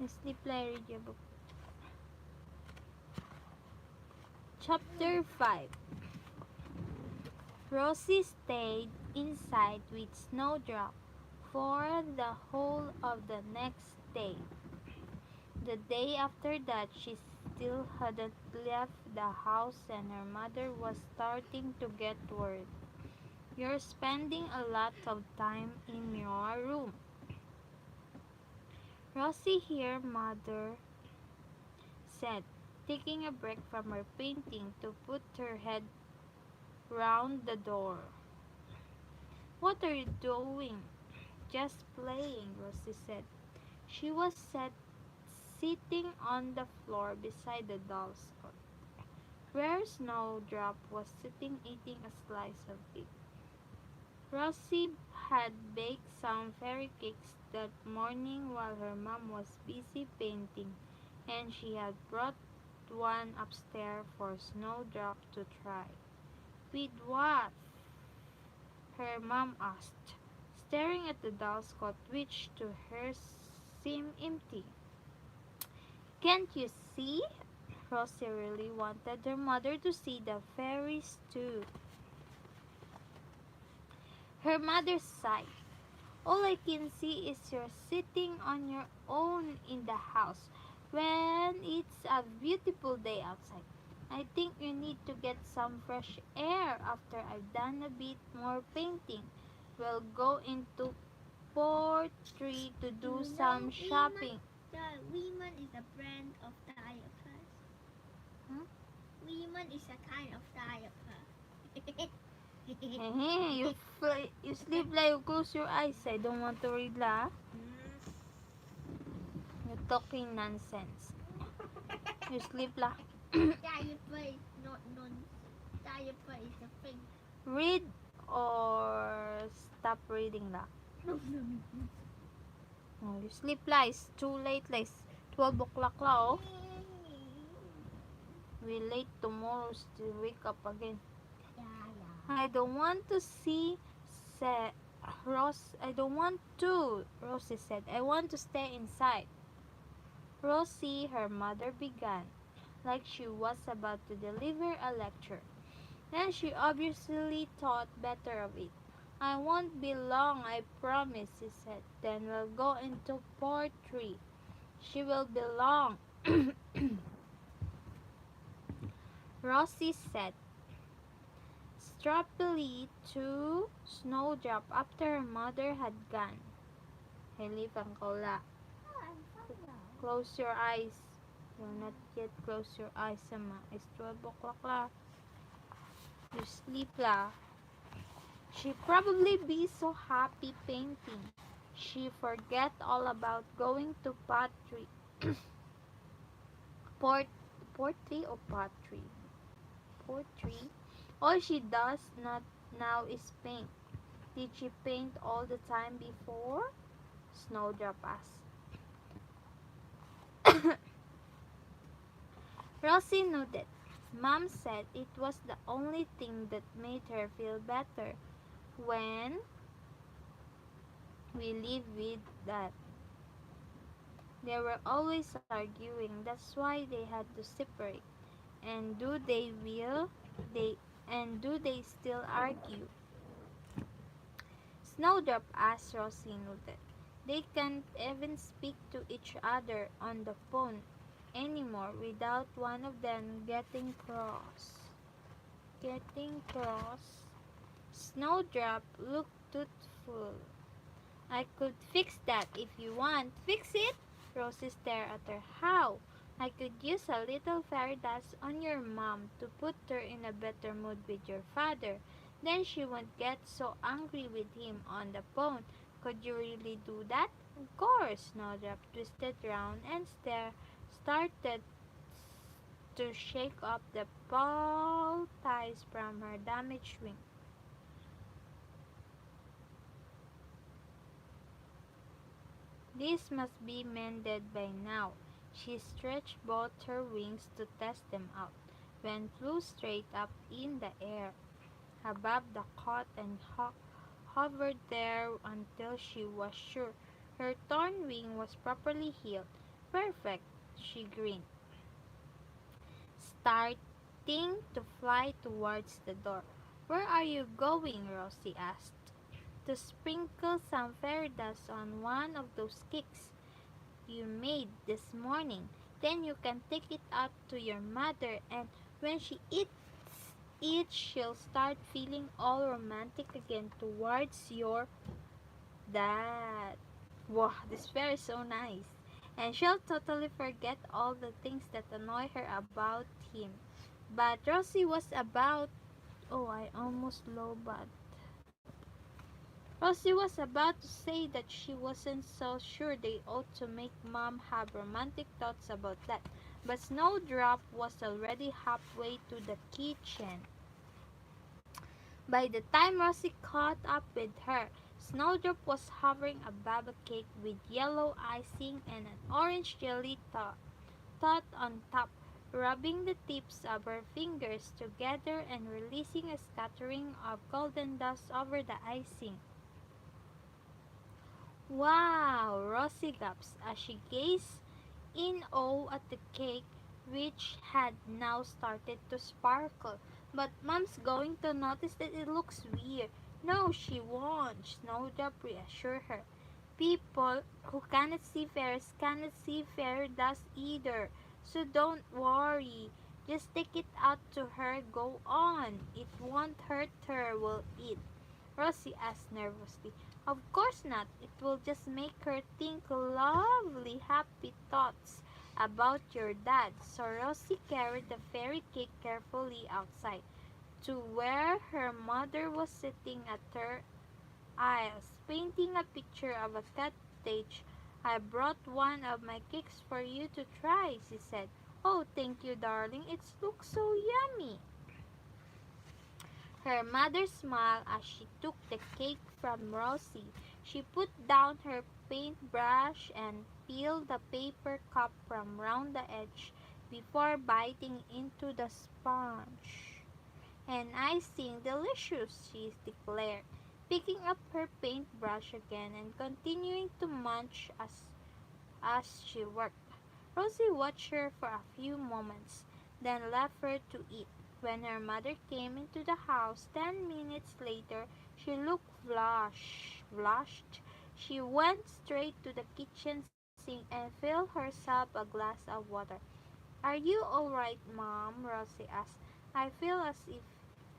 Sleep read your book. Chapter 5. Rosie stayed inside with Snowdrop for the whole of the next day. The day after that, she still hadn't left the house, and her mother was starting to get worried. "You're spending a lot of time in your room." "Rosie here," Mother said, taking a break from her painting to put her head round the door. "What are you doing?" "Just playing," Rosie said. She was sitting on the floor beside the doll's cot, where Snowdrop was sitting eating a slice of cake. Rosie had baked some fairy cakes that morning while her mom was busy painting, and she had brought one upstairs for Snowdrop to try. "With what?" her mom asked, staring at the doll's cot, which to her seemed empty. "Can't you see?" Rosie really wanted her mother to see the fairies too. Her mother sighed. "All I can see is you're sitting on your own in the house when it's a beautiful day outside. I think you need to get some fresh air after I've done a bit more painting. We'll go into Portree to do some shopping." The woman is a brand of diapers. Hmm? Woman is a kind of diaper. You sleep like you close your eyes. I don't want to read la. You're talking nonsense. You sleep la. Diaper is not non. Diaper is a thing. Read or stop reading la. No, no, no. Oh, you sleep la. It's too late la. It's 12 o'clock la oh. We late tomorrow to wake up again. Yeah, yeah. I don't want to see said I don't want to, Rosie said. "I want to stay inside." "Rosie," her mother began, like she was about to deliver a lecture. Then she obviously thought better of it. "I won't be long, I promise," she said. "Then we'll go into Portree." "She will be long," Rosie said, strappily to Snowdrop after her mother had gone. Hilipan ko la. Oh, I'm fine now. Close your eyes. You're not yet close your eyes, sama. It's 12 o'clock la. You sleep la. She'd probably be so happy painting. She forget all about going to pottery. Port, Portree or pottery? Portree. All she does not now is paint. Did she paint all the time before? Snowdrop asked. Rosie nodded. Mom said it was the only thing that made her feel better when we lived with Dad. They were always arguing. That's why they had to separate. And they do they still argue? Snowdrop asked. Rosie nodded. They can't even speak to each other on the phone anymore without one of them getting cross. Getting cross. Snowdrop looked thoughtful. "I could fix that if you want." "Fix it?" Rosie stared at her. "How?" "I could use a little fairy dust on your mom to put her in a better mood with your father. Then she won't get so angry with him on the phone." "Could you really do that?" "Of course." Snowdrop twisted round and started to shake off the paw ties from her damaged wing. "This must be mended by now." She stretched both her wings to test them out, then flew straight up in the air above the cot and hovered there until she was sure her torn wing was properly healed. Perfect, she grinned, starting to fly towards the door. Where are you going? Rosie asked. To sprinkle some fairy dust on one of those cakes you made this morning. Then you can take it out to your mother, and when she eats it, she'll start feeling all romantic again towards your dad. Wow, this fairy is so nice. And she'll totally forget all the things that annoy her about him. But Rosie was about. Oh, I almost low but Rosie was about to say that she wasn't so sure they ought to make Mom have romantic thoughts about that, but Snowdrop was already halfway to the kitchen. By the time Rosie caught up with her, Snowdrop was hovering above a cake with yellow icing and an orange jelly tot on top, rubbing the tips of her fingers together and releasing a scattering of golden dust over the icing. Wow! Rosie gasped as she gazed in awe at the cake, which had now started to sparkle. But Mom's going to notice that it looks weird. No, she won't, Snowdrop reassured her. People who cannot see fairies cannot see fairy dust either. So don't worry. Just take it out to her. Go on. It won't hurt her. We'll eat. Rosie asked nervously. Of course not. It will just make her think lovely, happy thoughts about your dad. So Rosie carried the fairy cake carefully outside to where her mother was sitting at her aisles, painting a picture of a cottage. I brought one of my cakes for you to try, she said. Oh, thank you, darling. It looks so yummy. Her mother smiled as she took the cake from Rosie. She put down her paintbrush and peeled the paper cup from round the edge before biting into the sponge. And icing delicious, she declared, picking up her paintbrush again and continuing to munch as she worked. Rosie watched her for a few moments, then left her to eat. When her mother came into the house 10 minutes later, she looked flushed. She went straight to the kitchen sink and filled herself a glass of water. Are you all right, Mom? Rosie asked. I feel as if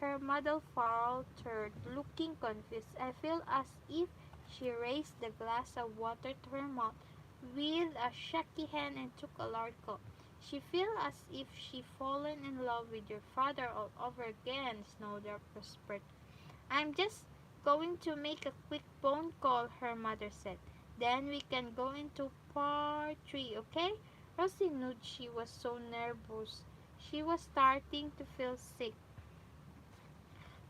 her mother faltered, looking confused. I feel as if she raised the glass of water to her mouth with a shaky hand and took a large gulp. She felt as if she'd fallen in love with your father all over again, Snowdrop whispered. I'm just going to make a quick phone call, her mother said. Then we can go into part 3, okay? Rosie knew she was so nervous. She was starting to feel sick.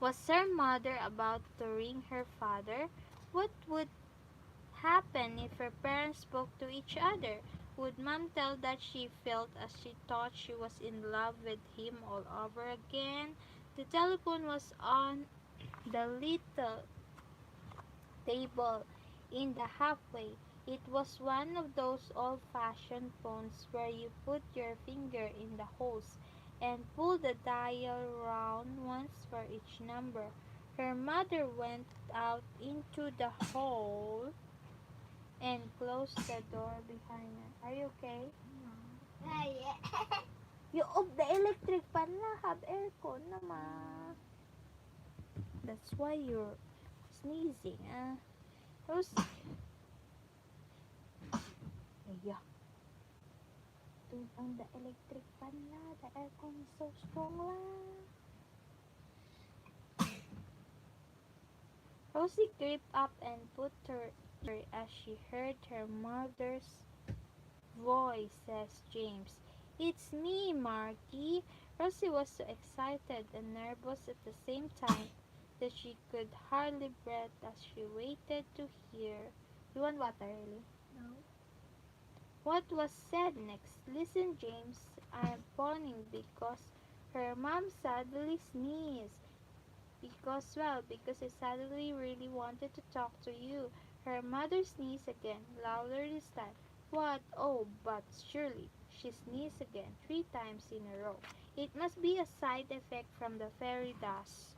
Was her mother about to ring her father? What would happen if her parents spoke to each other? Would Mom tell that she felt as she thought she was in love with him all over again? The telephone was on the little table in the halfway. It was one of those old-fashioned phones where you put your finger in the holes and pull the dial round once for each number. Her mother went out into the hall and closed the door behind her. Are you okay? Ay, You off the electric fan na, have aircon naman. That's why you're sneezing, ah. Who's... Yeah. Turn on the electric fan na. The aircon is so strong lah. Rosie crept up and put her as she heard her mother's voice, says James. It's me, Marky. Rosie was so excited and nervous at the same time that she could hardly breathe as she waited to hear. You want water, really? no. What was said next? Listen, James. I'm phoning because her mom suddenly sneezed. Because I suddenly really wanted to talk to you. Her mother sneezed again, louder this time. What? Oh, but surely. She sneezed again, 3 times in a row. It must be a side effect from the fairy dust.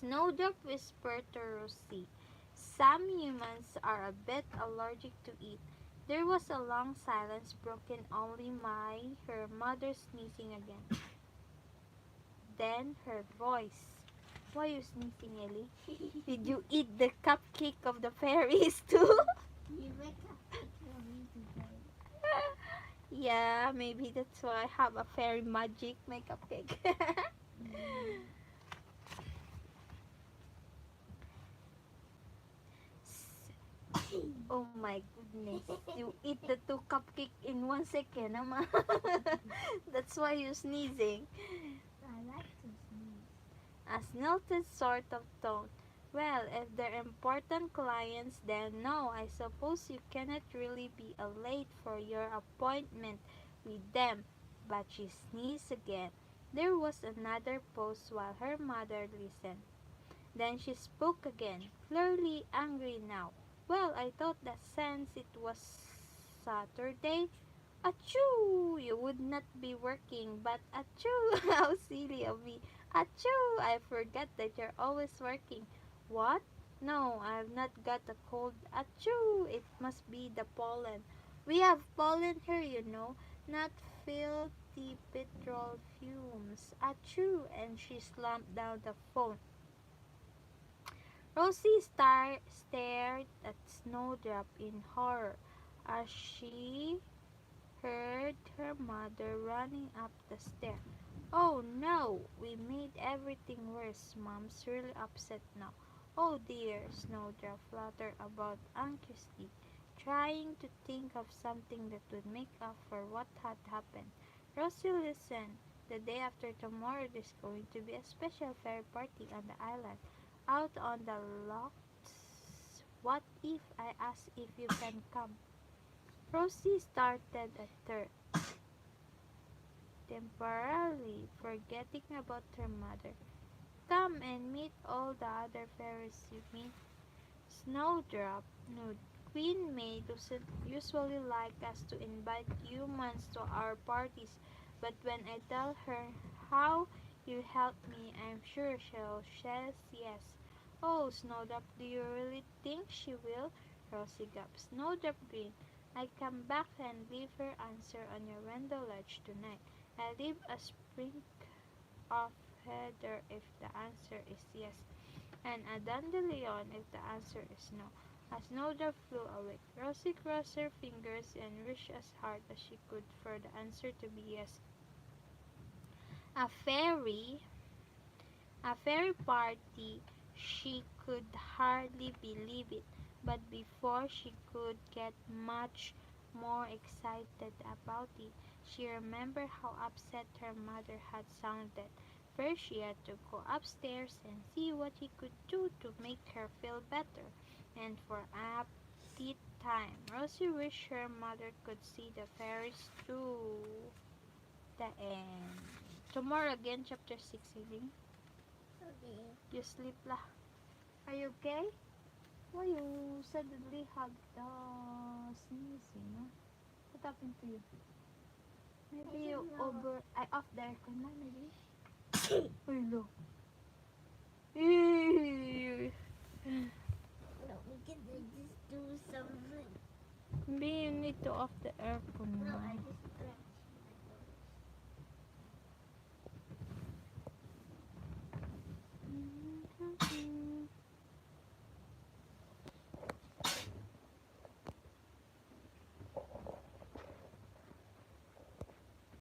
Snowdrop whispered to Rosie. Some humans are a bit allergic to it. There was a long silence broken only by her mother sneezing again. Then her voice. Why are you sneezing, Ellie? Did you eat the cupcake of the fairies too? You make a cake for me today. Yeah, maybe that's why I have a fairy magic makeup cake. Mm. Oh my goodness. You eat the 2 cupcake in 1 second, Ama. That's why you're sneezing. I like to sneeze. A snilted sort of tone. Well, if they're important clients, then no, I suppose you cannot really be late for your appointment with them. But she sneezed again. There was another pause while her mother listened. Then she spoke again, clearly angry now. Well, I thought that since it was Saturday, achoo, you would not be working, but achoo, how silly of me. Achoo, I forget that you're always working. What? No, I've not got a cold. Achoo, it must be the pollen. We have pollen here, you know, not filthy petrol fumes. Achoo, and she slammed down the phone. Rosie stared at Snowdrop in horror as she heard her mother running up the stair. Oh no, we made everything worse. Mom's really upset now. Oh dear, Snowdrop fluttered about anxiously, trying to think of something that would make up for what had happened. Rosie listened. The day after tomorrow there's going to be a special fairy party on the island. Out on the lots. What if I ask if you can come? Rosie started at her, temporarily forgetting about her mother. Come and meet all the other fairies you meet. Snowdrop, no, Queen May doesn't usually like us to invite humans to our parties, but when I tell her how you helped me, I'm sure she'll says yes. Oh, Snowdrop, do you really think she will? Rosie gasped. Snowdrop grinned. I come back and leave her answer on your window ledge tonight. I leave a sprig of heather if the answer is yes, and a dandelion if the answer is no. A snowdrop flew away. Rosie crossed her fingers and wished as hard as she could for the answer to be yes. A fairy, a fairy party. She could hardly believe it, but before she could get much more excited about it, she remembered how upset her mother had sounded. First, she had to go upstairs and see what he could do to make her feel better. And for a time, Rosie wished her mother could see the fairies too. The end. Tomorrow again, chapter 6, Eileen. Okay. You sleep lah. Are you okay? Why you suddenly had sneezing? Huh? What happened to you? Maybe you don't know. I off the aircon na maybe. Uy, no. Ew. No, we can just do something. Maybe you need to off the aircon No, na. I just